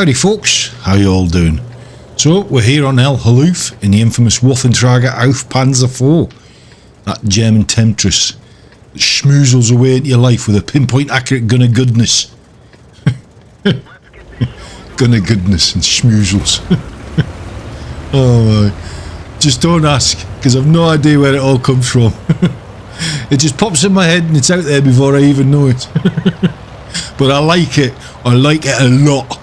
Howdy folks, how you all doing? So we're here on El Haluf in the infamous Waffenträger auf Panzer IV, that German temptress that schmoozles away into your life with a pinpoint accurate gun of goodness. Gun of goodness and schmoozles. Oh my, just don't ask, because I've no idea where it all comes from. It just pops in my head and it's out there before I even know it. But I like it a lot.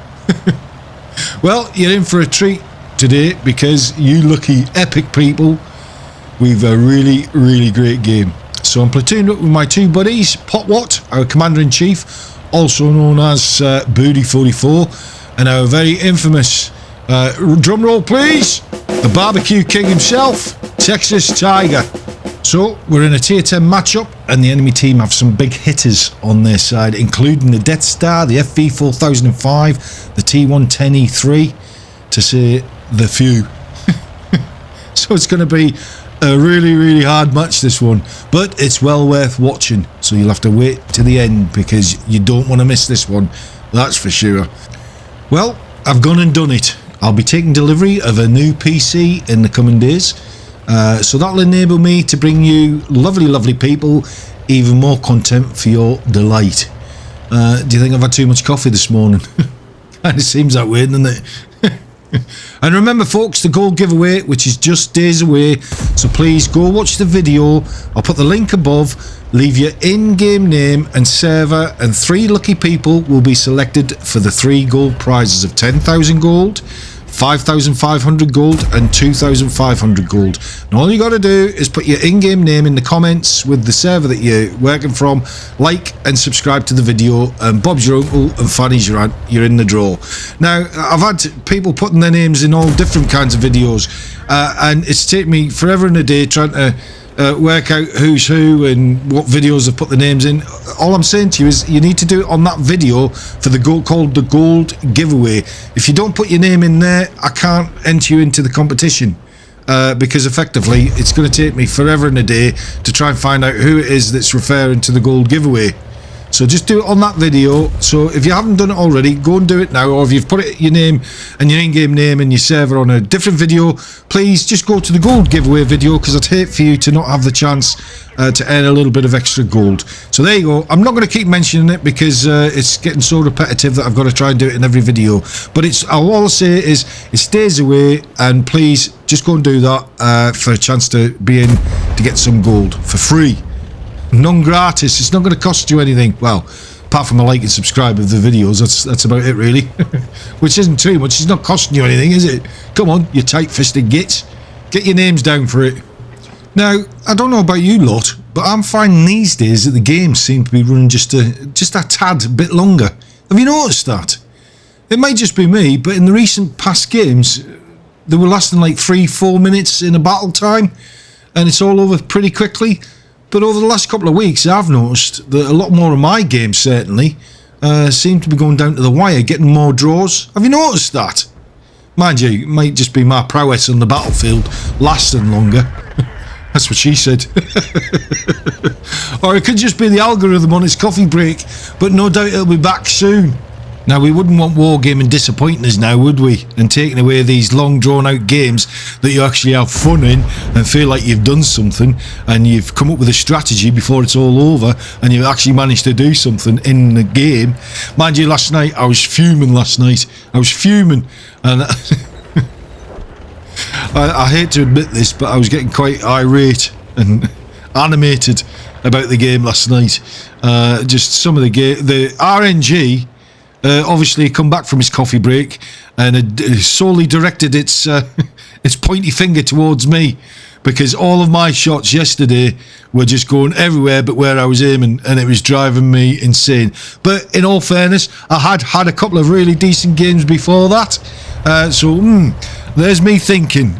Well, you're in for a treat today because you lucky epic people, we've a really great game. So I'm platooned up with my two buddies, Potwat, our Commander-in-Chief, also known as Booty 44, and our very infamous, drum roll please, the Barbecue King himself, Texas Tiger. So we're in a tier 10 matchup and the enemy team have some big hitters on their side, including the Death Star, the FV4005, the T110E3, to say the few. So it's going to be a really hard match, this one, but it's well worth watching, so you'll have to wait to the end because you don't want to miss this one, that's for sure. Well, I've gone and done it. I'll be taking delivery of a new PC in the coming days. So that'll enable me to bring you lovely people even more content for your delight. Do you think I've had too much coffee this morning? Kind of seems that way, doesn't it? And remember folks, the gold giveaway, which is just days away, so please go watch the video. I'll put the link above, leave your in-game name and server, and 3 lucky people will be selected for the 3 gold prizes of 10,000 gold, 5,500 gold and 2,500 gold. And all you got to do is put your in-game name in the comments with the server that you're working from, like and subscribe to the video, and Bob's your uncle and Fanny's your aunt, you're in the draw. Now, I've had people putting their names in all different kinds of videos, and it's taken me forever and a day trying to work out who's who and what videos have put the names in. All I'm saying to you is you need to do it on that video for the gold, called the gold giveaway. If you don't put your name in there, I can't enter you into the competition, because effectively it's going to take me forever and a day to try and find out who it is that's referring to the gold giveaway. So just do it on that video. So if you haven't done it already, go and do it now, or if you've put it, your name and your in-game name and your server on a different video, please just go to the gold giveaway video, because I'd hate for you to not have the chance to earn a little bit of extra gold. So there you go. I'm not going to keep mentioning it because it's getting so repetitive that I've got to try and do it in every video, but it's, all I'll say is it stays away, and please just go and do that for a chance to be in to get some gold for free. Non-gratis. It's not going to cost you anything. Well, apart from a like and subscribe of the videos, that's about it really. Which isn't too much. It's not costing you anything, is it? Come on, you tight-fisted gits. Get your names down for it. Now, I don't know about you lot, but I'm finding these days that the games seem to be running just a tad bit longer. Have you noticed that? It might just be me, but in the recent past games, they were lasting like 3-4 minutes in a battle time, and it's all over pretty quickly. But over the last couple of weeks, I've noticed that a lot more of my games, certainly, seem to be going down to the wire, getting more draws. Have you noticed that? Mind you, it might just be my prowess on the battlefield lasting longer. That's what she said. Or it could just be the algorithm on its coffee break, but no doubt it'll be back soon. Now, we wouldn't want Wargaming disappointing us now, would we? And taking away these long drawn-out games that you actually have fun in and feel like you've done something and you've come up with a strategy before it's all over and you've actually managed to do something in the game. Mind you, last night, I was fuming and I hate to admit this, but I was getting quite irate and animated about the game last night. Just some of the RNG obviously come back from his coffee break and had solely directed its pointy finger towards me, because all of my shots yesterday were just going everywhere but where I was aiming, and it was driving me insane. But in all fairness, I had a couple of really decent games before that, so there's me thinking,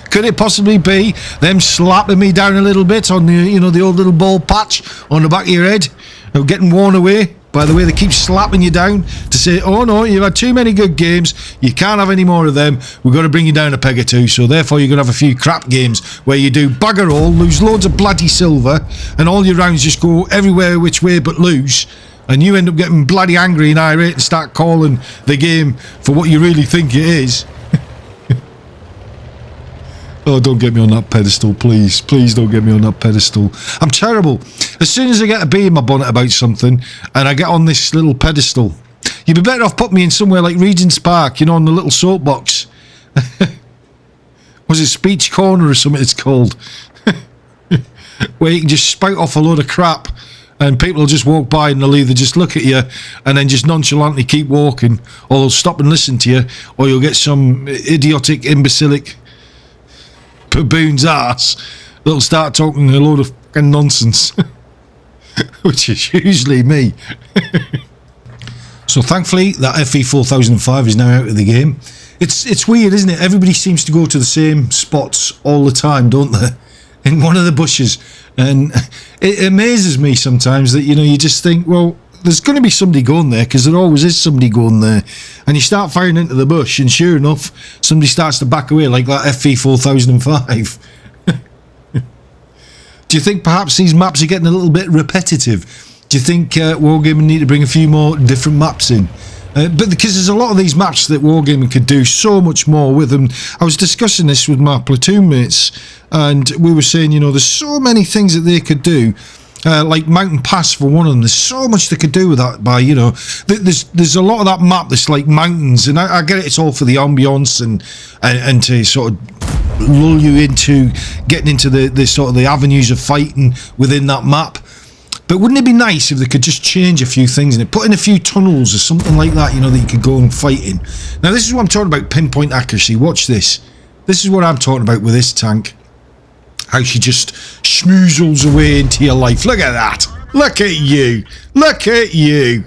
could it possibly be them slapping me down a little bit on the, the old little ball patch on the back of your head, of getting worn away by the way they keep slapping you down to say, oh no, you've had too many good games, you can't have any more of them, we've got to bring you down a peg or two, so therefore you're going to have a few crap games where you do bugger all, lose loads of bloody silver, and all your rounds just go everywhere which way but lose. and you end up getting bloody angry and irate and start calling the game for what you really think it is. Oh, don't get me on that pedestal, please. Please don't get me on that pedestal. I'm terrible. As soon as I get a bee in my bonnet about something and I get on this little pedestal, you'd be better off putting me in somewhere like Regent's Park, you know, on the little soapbox. Was it Speech Corner or something it's called? Where you can just spout off a load of crap and people will just walk by and they'll either just look at you and then just nonchalantly keep walking, or they'll stop and listen to you, or you'll get some idiotic, imbecilic baboon's ass that'll start talking a load of fucking nonsense. Which is usually me. So thankfully that FE4005 is now out of the game. It's weird, isn't it? Everybody seems to go to the same spots all the time, don't they? In one of the bushes. And it amazes me sometimes that, you know, you just think, well, there's going to be somebody going there, because there always is somebody going there. And you start firing into the bush, and sure enough, somebody starts to back away, like that FE4005. Do you think perhaps these maps are getting a little bit repetitive? Do you think Wargaming need to bring a few more different maps in? But because there's a lot of these maps that Wargaming could do so much more with them. I was discussing this with my platoon mates, and we were saying, you know, there's so many things that they could do. Like Mountain Pass for one of them. There's so much they could do with that. By, you know, there's a lot of that map that's like mountains, and I get it. It's all for the ambience and to sort of lull you into getting into the sort of the avenues of fighting within that map. But wouldn't it be nice if they could just change a few things in it, put in a few tunnels or something like that, you know, that you could go and fight in. Now this is what I'm talking about, pinpoint accuracy. Watch this. This is what I'm talking about with this tank. How she just schmoozles away into your life. Look at that. Look at you. Look at you.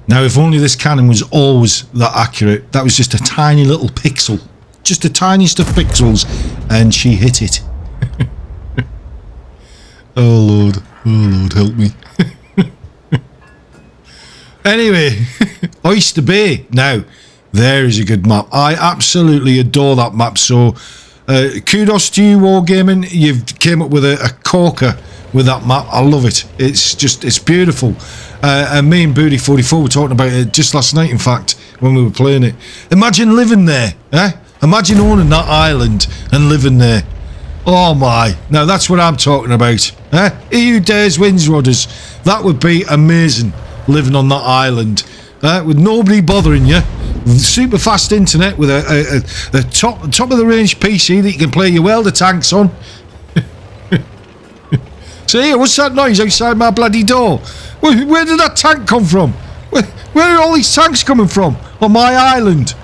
Now, if only this cannon was always that accurate. That was just a tiny little pixel. Just the tiniest of pixels. And she hit it. Oh, Lord. Oh, Lord, help me. Anyway, Oyster Bay. Now, there is a good map. I absolutely adore that map. So, kudos to you, Wargaming. You've came up with a corker with that map. I love it. It's beautiful. And me and Booty 44 were talking about it just last night, in fact, when we were playing it. Imagine living there, eh? Imagine owning that island and living there. Oh my. Now that's what I'm talking about. Eh? He who dares wins, Rodders. That would be amazing, living on that island. With nobody bothering you. With super fast internet, with a top of the range PC that you can play your welder tanks on. So here, what's that noise outside my bloody door? Where did that tank come from? Where are all these tanks coming from on my island?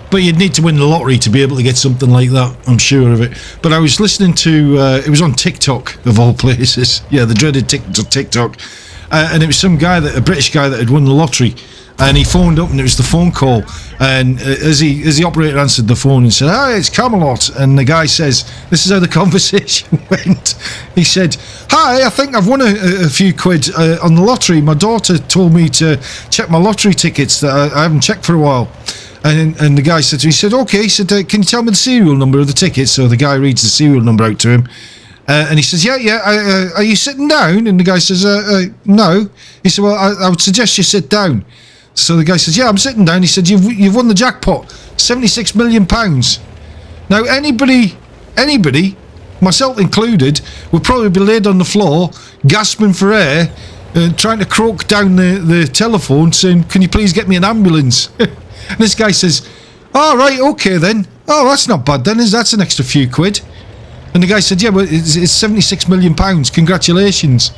But you'd need to win the lottery to be able to get something like that, I'm sure of it. But I was listening to, it was on TikTok, of all places. Yeah, the dreaded TikTok. And it was some guy, a British guy that had won the lottery. And he phoned up, and it was the phone call. And as the operator answered the phone and said, "Hi, it's Camelot." And the guy says, this is how the conversation went. He said, "Hi, I think I've won a few quid on the lottery. My daughter told me to check my lottery tickets that I haven't checked for a while." And the guy said to me, he said, "Okay," he said, "can you tell me the serial number of the ticket?" So the guy reads the serial number out to him. And he says, yeah, are you sitting down? And the guy says, no. He said, well, I would suggest you sit down. So the guy says, yeah, I'm sitting down. He said, you've won the jackpot, £76 million. Now, anybody, myself included, would probably be laid on the floor, gasping for air, trying to croak down the telephone, saying, "Can you please get me an ambulance?" And this guy says, "Oh, right, okay then. Oh, that's not bad then. That's an extra few quid." And the guy said, "Yeah, but it's £76 million. Congratulations."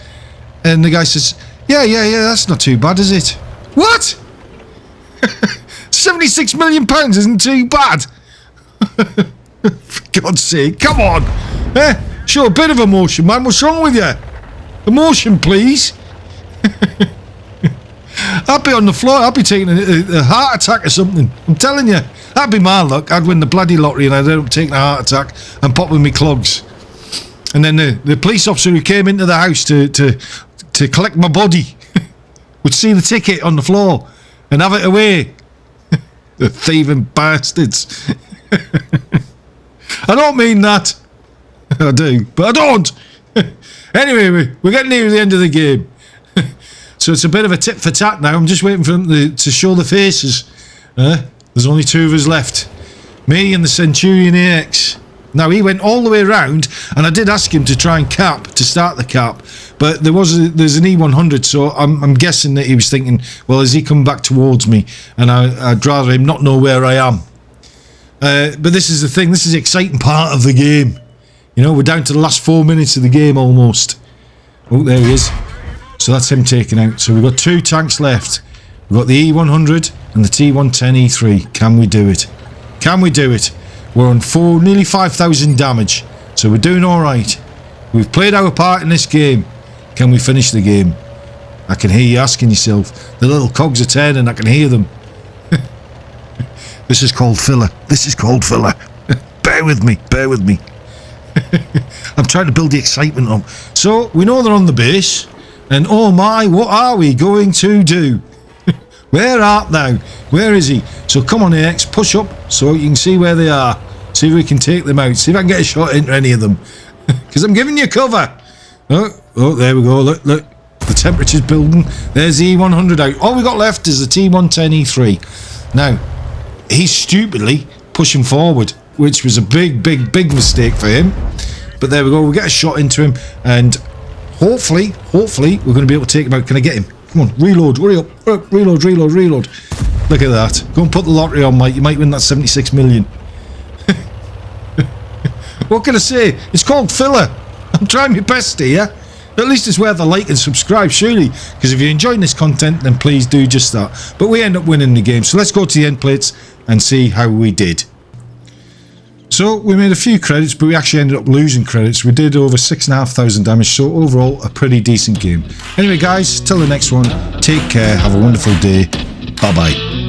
And the guy says, yeah, that's not too bad, is it? What? £76 million isn't too bad. For God's sake, come on. Show a bit of emotion, man. What's wrong with you? Emotion, please. I'd be on the floor. I'd be taking a heart attack or something. I'm telling you. That'd be my luck. I'd win the bloody lottery and I'd end up taking a heart attack and popping me clogs. And then the police officer who came into the house to collect my body would see the ticket on the floor and have it away. The thieving bastards. I don't mean that. I do, but I don't. Anyway, we're getting near the end of the game. So it's a bit of a tit for tat now. I'm just waiting for them to show the faces. There's only 2 of us left. Me and the Centurion AX. Now, he went all the way around, and I did ask him to try and to start the cap, but there's an E100, so I'm guessing that he was thinking, well, has he come back towards me? And I'd rather him not know where I am. But this is the thing, this is the exciting part of the game. You know, we're down to the last 4 minutes of the game almost. Oh, there he is. So that's him taken out. So we've got 2 tanks left. We've got the E100 and the T110E3. Can we do it? Can we do it? We're on nearly 5,000 damage. So we're doing alright. We've played our part in this game. Can we finish the game? I can hear you asking yourself. The little cogs are turning, I can hear them. This is called filler. This is called filler. Bear with me, bear with me. I'm trying to build the excitement up. So, we know they're on the base. And oh my, what are we going to do? Where art thou? Where is he? So come on, AX, push up so you can see where they are. See if we can take them out. See if I can get a shot into any of them. Because I'm giving you cover. Oh, there we go. Look. The temperature's building. There's the E100 out. All we got left is the T110E3. Now, he's stupidly pushing forward, which was a big mistake for him. But there we go. We'll get a shot into him. And hopefully, we're going to be able to take him out. Can I get him? Come on, reload. Hurry up. Reload. Look at that. Go and put the lottery on, Mike. You might win that 76 million. What can I say? It's called filler. I'm trying my best here. At least it's worth a like and subscribe, surely. Because if you're enjoying this content, then please do just that. But we end up winning the game. So let's go to the end plates and see how we did. So we made a few credits, but we actually ended up losing credits. We did over 6,500 damage. So overall, a pretty decent game. Anyway, guys, till the next one. Take care. Have a wonderful day. Bye-bye.